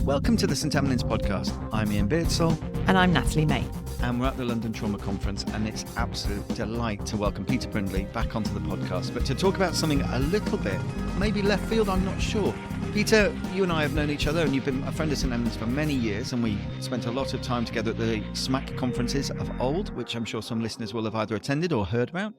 Welcome to the St Emlyns podcast. I'm Ian Beardsall. And I'm Natalie May. And we're at the London Trauma Conference, and it's absolute delight to welcome Peter Brindley back onto the podcast, but to talk about something a little bit, maybe left field, I'm not sure. Peter, you and I have known each other, and you've been a friend of St Emlyns for many years, and we spent a lot of time together at the SMAC conferences of old, which I'm sure some listeners will have either attended or heard about.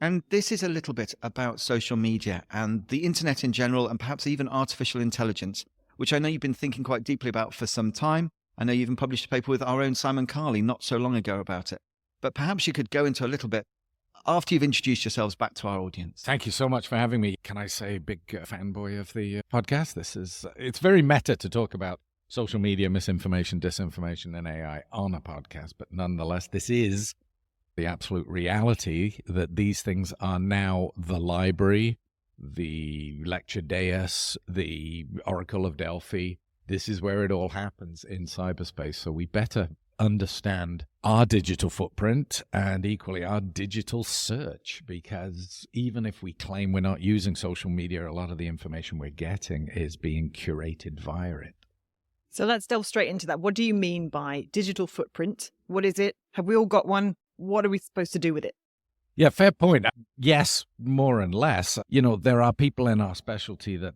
And this is a little bit about social media and the internet in general, and perhaps even artificial intelligence, which I know you've been thinking quite deeply about for some time. I know you even published a paper with our own Simon Carley not so long ago about it. But perhaps you could go into a little bit after you've introduced yourselves back to our audience. Thank you so much for having me. Can I say big fanboy of the podcast? It's very meta to talk about social media, misinformation, disinformation, and AI on a podcast. But nonetheless, this is the absolute reality that these things are now the library, the lecture dais, the Oracle of Delphi. This is where it all happens in cyberspace. So we better understand our digital footprint and equally our digital search, because even if we claim we're not using social media, a lot of the information we're getting is being curated via it. So let's delve straight into that. What do you mean by digital footprint? What is it? Have we all got one? What are we supposed to do with it? Yeah, fair point. Yes, more and less. There are people in our specialty that,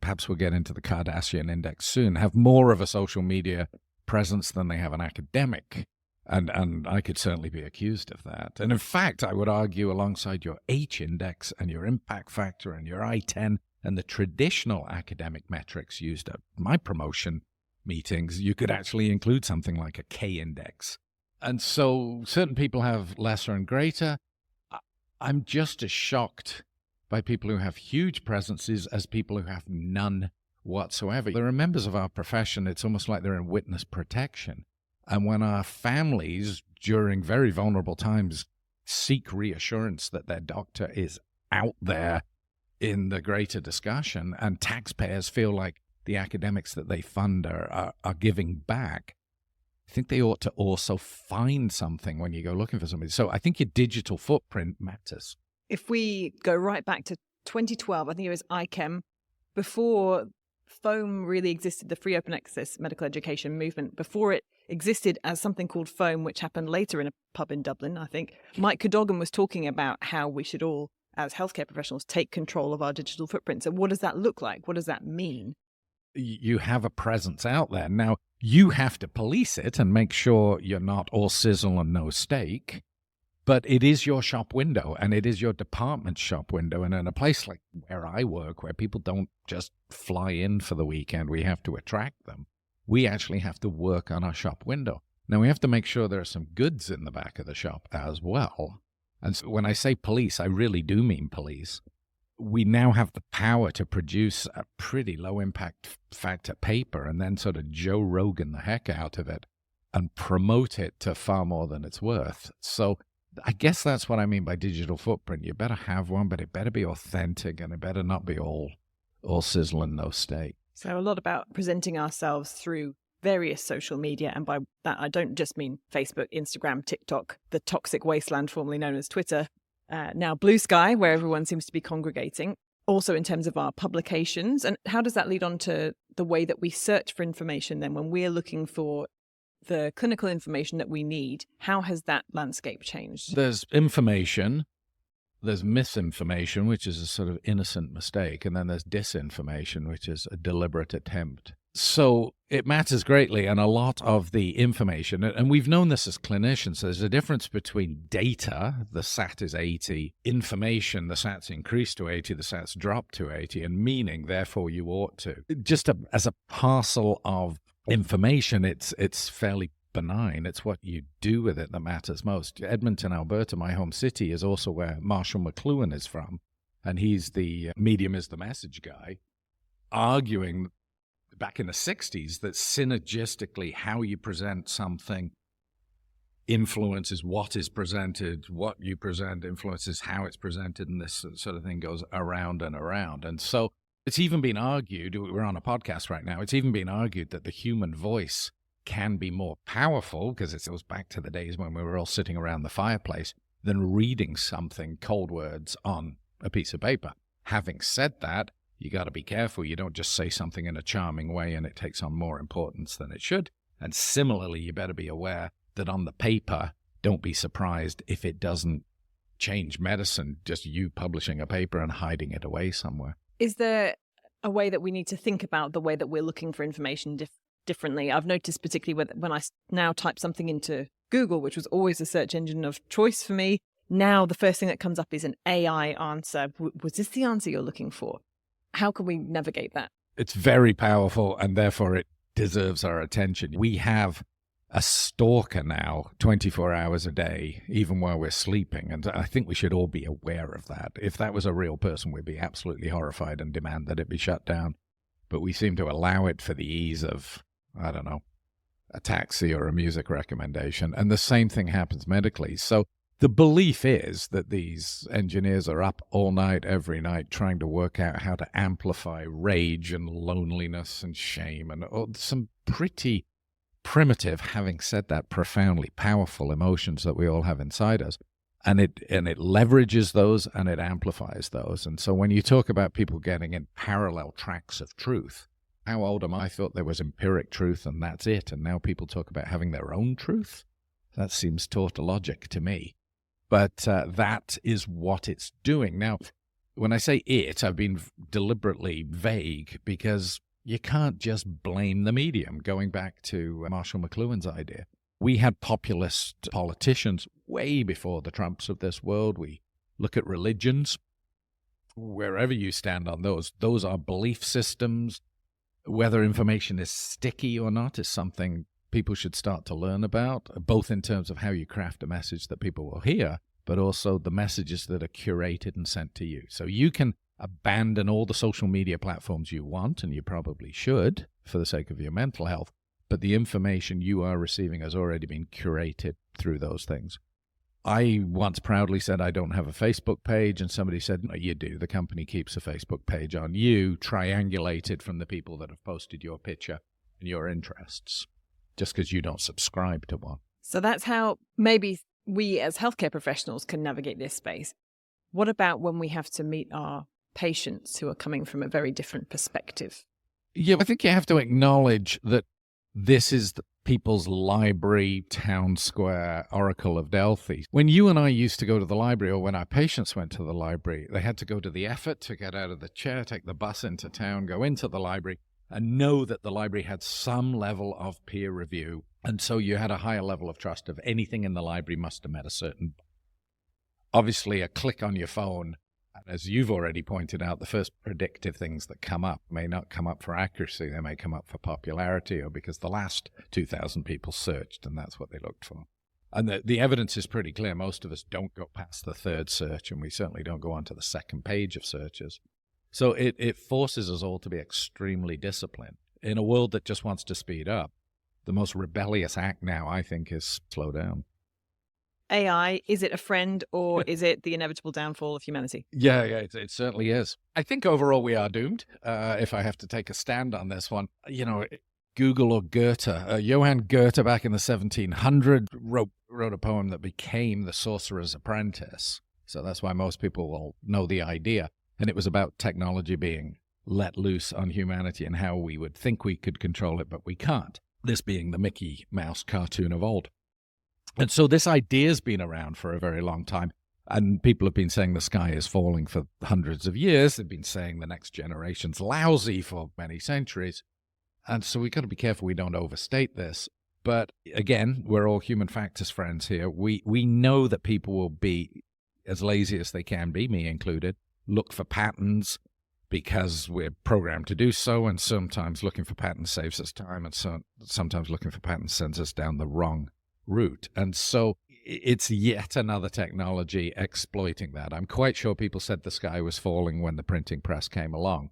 perhaps we'll get into the Kardashian index soon, have more of a social media presence than they have an academic. And I could certainly be accused of that. And in fact, I would argue alongside your H index and your impact factor and your I-10 and the traditional academic metrics used at my promotion meetings, you could actually include something like a K index. And so certain people have lesser and greater. I'm just as shocked by people who have huge presences as people who have none whatsoever. There are members of our profession, it's almost like they're in witness protection. And when our families, during very vulnerable times, seek reassurance that their doctor is out there in the greater discussion, and taxpayers feel like the academics that they fund are giving back, I think they ought to also find something when you go looking for somebody. So I think your digital footprint matters. If we go right back to 2012, I think it was ICHEM, before FOAM really existed, the Free Open Access Medical Education movement, before it existed as something called FOAM, which happened later in a pub in Dublin, I think, Mike Cadogan was talking about how we should all, as healthcare professionals, take control of our digital footprint. So what does that look like? What does that mean? You have a presence out there. Now, you have to police it and make sure you're not all sizzle and no steak, but it is your shop window and it is your department's shop window. And in a place like where I work, where people don't just fly in for the weekend, we have to attract them. We actually have to work on our shop window. Now, we have to make sure there are some goods in the back of the shop as well. And so when I say police, I really do mean police. We now have the power to produce a pretty low impact factor paper and then sort of Joe Rogan the heck out of it and promote it to far more than it's worth. So I guess that's what I mean by digital footprint. You better have one, but it better be authentic and it better not be all sizzle and no steak. So a lot about presenting ourselves through various social media. And by that, I don't just mean Facebook, Instagram, TikTok, the toxic wasteland formerly known as Twitter, now Blue Sky, where everyone seems to be congregating. Also in terms of our publications. And how does that lead on to the way that we search for information then when we're looking for the clinical information that we need? How has that landscape changed? There's information, there's misinformation, which is a sort of innocent mistake, and then there's disinformation, which is a deliberate attempt. So it matters greatly, and a lot of the information, and we've known this as clinicians, there's a difference between data, the SAT is 80, information, the SAT's increased to 80, the SAT's dropped to 80, and meaning, therefore you ought to. Just as a parcel of information, it's fairly benign. It's what you do with it that matters most. Edmonton, Alberta, my home city, is also where Marshall McLuhan is from, and he's the medium is the message guy, arguing back in the 60s that synergistically how you present something influences what is presented, what you present influences how it's presented, and this sort of thing goes around and around. And so it's even been argued, we're on a podcast right now, it's even been argued that the human voice can be more powerful, because it goes back to the days when we were all sitting around the fireplace, than reading something, cold words, on a piece of paper. Having said that, you got to be careful. You don't just say something in a charming way and it takes on more importance than it should. And similarly, you better be aware that on the paper, don't be surprised if it doesn't change medicine, just you publishing a paper and hiding it away somewhere. Is there a way that we need to think about the way that we're looking for information differently? I've noticed particularly when I now type something into Google, which was always the search engine of choice for me, now the first thing that comes up is an AI answer. Was this the answer you're looking for? How can we navigate that? It's very powerful, and therefore it deserves our attention. We have a stalker now 24 hours a day, even while we're sleeping. And I think we should all be aware of that. If that was a real person, we'd be absolutely horrified and demand that it be shut down. But we seem to allow it for the ease of, I don't know, a taxi or a music recommendation. And the same thing happens medically. So the belief is that these engineers are up all night, every night, trying to work out how to amplify rage and loneliness and shame and some pretty primitive, having said that, profoundly powerful emotions that we all have inside us. And it leverages those and it amplifies those. And so when you talk about people getting in parallel tracks of truth, how old am I? I thought there was empiric truth and that's it. And now people talk about having their own truth. That seems tautologic to me. But that is what it's doing. Now, when I say it, I've been deliberately vague because you can't just blame the medium, going back to Marshall McLuhan's idea. We had populist politicians way before the Trumps of this world. We look at religions. Wherever you stand on those are belief systems. Whether information is sticky or not is something people should start to learn about, both in terms of how you craft a message that people will hear, but also the messages that are curated and sent to you. So you can abandon all the social media platforms you want, and you probably should for the sake of your mental health, but the information you are receiving has already been curated through those things. I once proudly said I don't have a Facebook page, and somebody said, no, you do. The company keeps a Facebook page on you, triangulated from the people that have posted your picture and your interests, just because you don't subscribe to one. So that's how maybe we as healthcare professionals can navigate this space. What about when we have to meet our patients who are coming from a very different perspective? Yeah, I think you have to acknowledge that this is the people's library, town square, Oracle of Delphi. When you and I used to go to the library, or when our patients went to the library, they had to go to the effort to get out of the chair, take the bus into town, go into the library, and know that the library had some level of peer review. And so you had a higher level of trust of anything in the library must have met a certain. Obviously, a click on your phone, as you've already pointed out, the first predictive things that come up may not come up for accuracy. They may come up for popularity or because the last 2,000 people searched, and that's what they looked for. And the evidence is pretty clear. Most of us don't go past the third search, and we certainly don't go on to the second page of searches. So it forces us all to be extremely disciplined. In a world that just wants to speed up, the most rebellious act now, I think, is slow down. AI, is it a friend or is it the inevitable downfall of humanity? Yeah, it certainly is. I think overall we are doomed, if I have to take a stand on this one. You know, Google or Goethe. Johann Goethe back in the 1700s wrote a poem that became The Sorcerer's Apprentice. So that's why most people will know the idea. And it was about technology being let loose on humanity and how we would think we could control it, but we can't. This being the Mickey Mouse cartoon of old. And so this idea's been around for a very long time. And people have been saying the sky is falling for hundreds of years. They've been saying the next generation's lousy for many centuries. And so we've got to be careful we don't overstate this. But again, we're all human factors friends here. We know that people will be as lazy as they can be, me included, look for patterns because we're programmed to do so. And sometimes looking for patterns saves us time. And so sometimes looking for patterns sends us down the wrong route. And so it's yet another technology exploiting that. I'm quite sure people said the sky was falling when the printing press came along.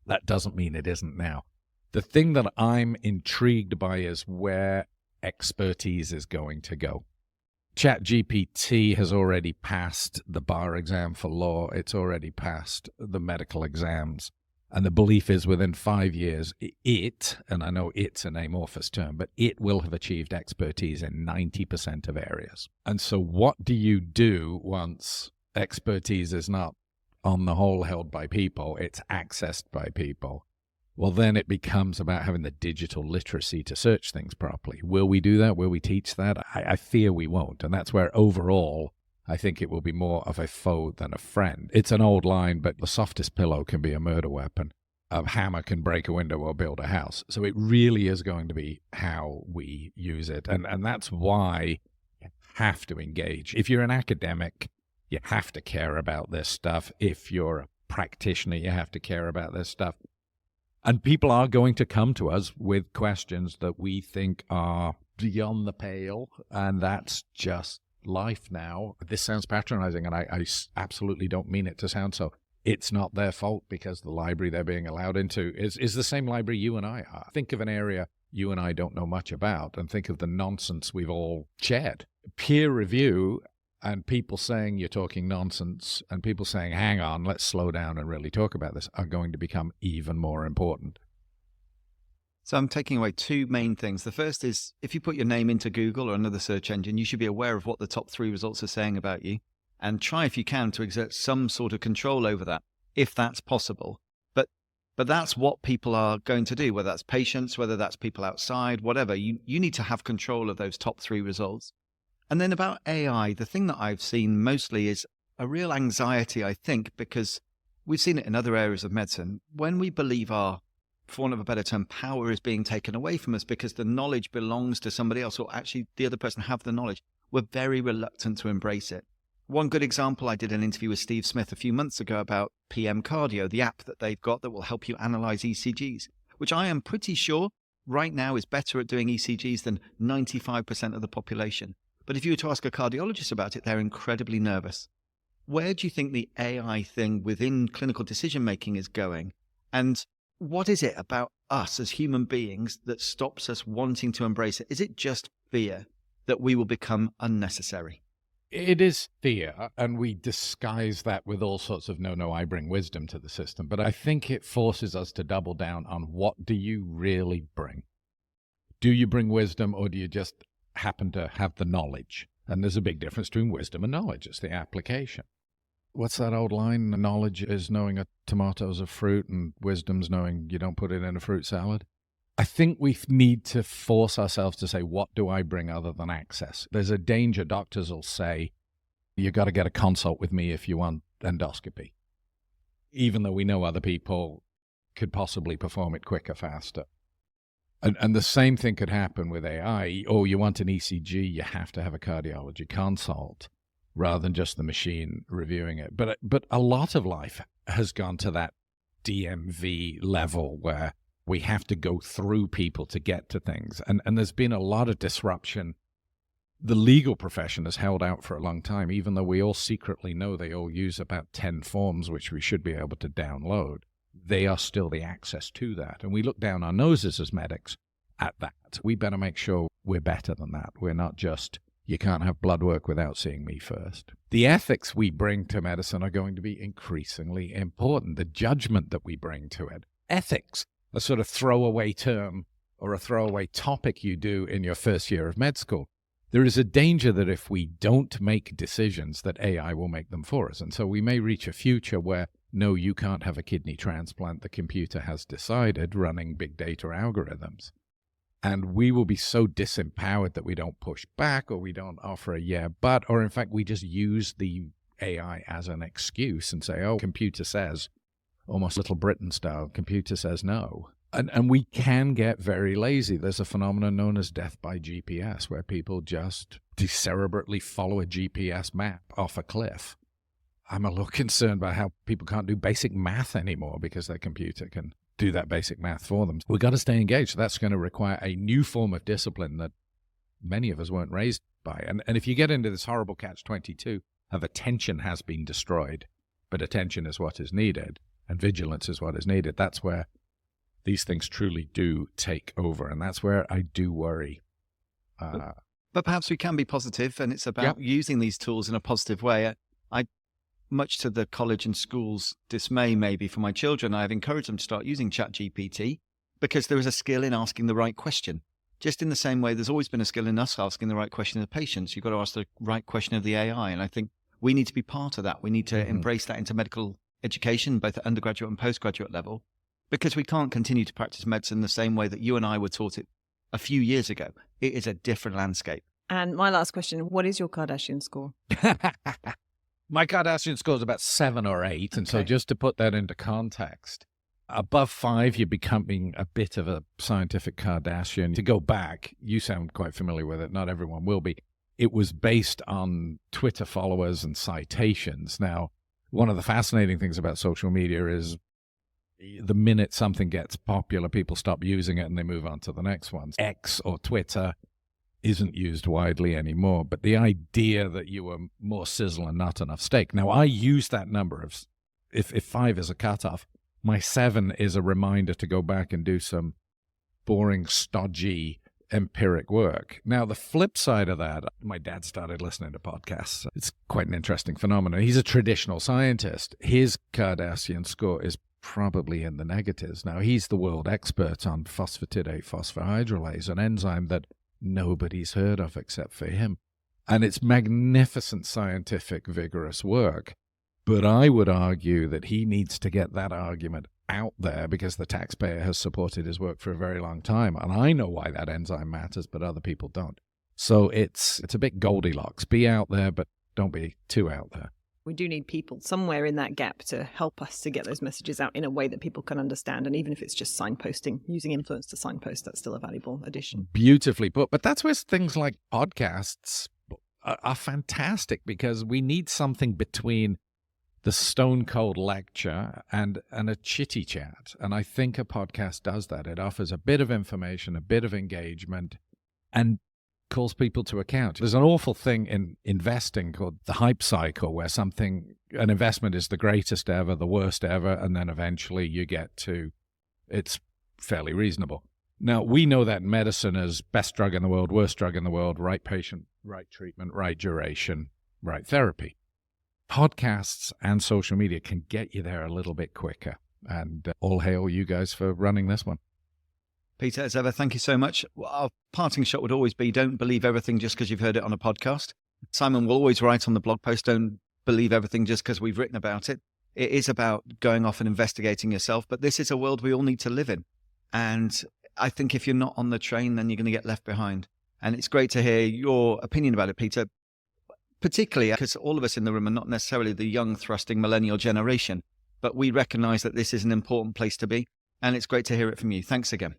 That doesn't mean it isn't now. The thing that I'm intrigued by is where expertise is going to go. ChatGPT has already passed the bar exam for law. It's already passed the medical exams. And the belief is within 5 years, and I know it's an amorphous term, but it will have achieved expertise in 90% of areas. And so what do you do once expertise is not on the whole held by people, it's accessed by people. Well, then it becomes about having the digital literacy to search things properly. Will we do that? Will we teach that? I fear we won't. And that's where overall, I think it will be more of a foe than a friend. It's an old line, but the softest pillow can be a murder weapon. A hammer can break a window or build a house. So it really is going to be how we use it. And that's why you have to engage. If you're an academic, you have to care about this stuff. If you're a practitioner, you have to care about this stuff. And people are going to come to us with questions that we think are beyond the pale, and that's just life now. This sounds patronizing, and I absolutely don't mean it to sound so. It's not their fault because the library they're being allowed into is the same library you and I are. Think of an area you and I don't know much about, and think of the nonsense we've all shared. Peer review and people saying you're talking nonsense and people saying, hang on, let's slow down and really talk about this, are going to become even more important. So I'm taking away two main things. The first is if you put your name into Google or another search engine, you should be aware of what the top 3 results are saying about you and try, if you can, to exert some sort of control over that, if that's possible. But that's what people are going to do, whether that's patients, whether that's people outside, whatever. You need to have control of those top 3 results. And then about AI, the thing that I've seen mostly is a real anxiety, I think, because we've seen it in other areas of medicine. When we believe our, for want of a better term, power is being taken away from us because the knowledge belongs to somebody else, or actually the other person have the knowledge, we're very reluctant to embrace it. One good example, I did an interview with Steve Smith a few months ago about PM Cardio, the app that they've got that will help you analyze ECGs, which I am pretty sure right now is better at doing ECGs than 95% of the population. But if you were to ask a cardiologist about it, they're incredibly nervous. Where do you think the AI thing within clinical decision-making is going? And what is it about us as human beings that stops us wanting to embrace it? Is it just fear that we will become unnecessary? It is fear, and we disguise that with all sorts of, no, I bring wisdom to the system. But I think it forces us to double down on what do you really bring? Do you bring wisdom, or do you just happen to have the knowledge? And there's a big difference between wisdom and knowledge. It's the application. What's that old line? Knowledge is knowing a tomato's a fruit, and wisdom's knowing you don't put it in a fruit salad. I think we need to force ourselves to say, what do I bring other than access? There's a danger. Doctors will say, you got to get a consult with me if you want endoscopy, even though we know other people could possibly perform it quicker, faster. And the same thing could happen with AI. Oh, you want an ECG, you have to have a cardiology consult rather than just the machine reviewing it. But a lot of life has gone to that DMV level where we have to go through people to get to things. And there's been a lot of disruption. The legal profession has held out for a long time, even though we all secretly know they all use about 10 forms, which we should be able to download. They are still the access to that. And we look down our noses as medics at that. We better make sure we're better than that. We're not just, you can't have blood work without seeing me first. The ethics we bring to medicine are going to be increasingly important. The judgment that we bring to it. Ethics, a sort of throwaway term or a throwaway topic you do in your first year of med school. There is a danger that if we don't make decisions, that AI will make them for us. And so we may reach a future where, no, you can't have a kidney transplant. The computer has decided, running big data algorithms. And we will be so disempowered that we don't push back, or we don't offer a yeah, but, or in fact, we just use the AI as an excuse and say, oh, computer says, almost Little Britain style, computer says no. And we can get very lazy. There's a phenomenon known as death by GPS, where people just deliberately follow a GPS map off a cliff. I'm a little concerned about how people can't do basic math anymore because their computer can do that basic math for them. We've got to stay engaged. That's going to require a new form of discipline that many of us weren't raised by. And if you get into this horrible catch-22 of attention has been destroyed, but attention is what is needed, and vigilance is what is needed, that's where these things truly do take over. And that's where I do worry. But perhaps we can be positive, and it's about using these tools in a positive way. I much to the college and school's dismay, maybe for my children, I have encouraged them to start using ChatGPT because there is a skill in asking the right question. Just in the same way, there's always been a skill in us asking the right question of the patients. You've got to ask the right question of the AI. And I think we need to be part of that. We need to embrace that into medical education, both at undergraduate and postgraduate level, because we can't continue to practice medicine the same way that you and I were taught it a few years ago. It is a different landscape. And my last question, what is your Kardashian score? My Kardashian score is about 7 or 8. And so Okay. just to put that into context, above 5, you're becoming a bit of a scientific Kardashian. To go back, you sound quite familiar with it. Not everyone will be. It was based on Twitter followers and citations. Now, one of the fascinating things about social media is the minute something gets popular, people stop using it and they move on to the next one. X or Twitter isn't used widely anymore, but the idea that you were more sizzle and not enough steak. Now, I use that number of, if 5 is a cutoff, my 7 is a reminder to go back and do some boring, stodgy, empiric work. Now, the flip side of that, my dad started listening to podcasts. It's quite an interesting phenomenon. He's a traditional scientist. His Kardashian score is probably in the negatives. Now, he's the world expert on phosphatidate phosphorhydrolase, an enzyme that nobody's heard of except for him. And it's magnificent scientific, vigorous work. But I would argue that he needs to get that argument out there because the taxpayer has supported his work for a very long time. And I know why that enzyme matters, but other people don't. So it's a bit Goldilocks. Be out there, but don't be too out there. We do need people somewhere in that gap to help us to get those messages out in a way that people can understand. And even if it's just signposting, using influence to signpost, that's still a valuable addition. Beautifully put. But that's where things like podcasts are fantastic, because we need something between the stone cold lecture and a chitty chat. And I think a podcast does that. It offers a bit of information, a bit of engagement, and calls people to account. There's an awful thing in investing called the hype cycle, where an investment is the greatest ever, the worst ever, and then eventually you get to it's fairly reasonable. Now, we know that in medicine as best drug in the world, worst drug in the world, right patient, right treatment, right duration, right therapy. Podcasts and social media can get you there a little bit quicker. And all hail you guys for running this one. Peter, as ever, thank you so much. Our parting shot would always be, don't believe everything just because you've heard it on a podcast. Simon will always write on the blog post, don't believe everything just because we've written about it. It is about going off and investigating yourself, but this is a world we all need to live in. And I think if you're not on the train, then you're going to get left behind. And it's great to hear your opinion about it, Peter, particularly because all of us in the room are not necessarily the young, thrusting millennial generation, but we recognize that this is an important place to be. And it's great to hear it from you. Thanks again.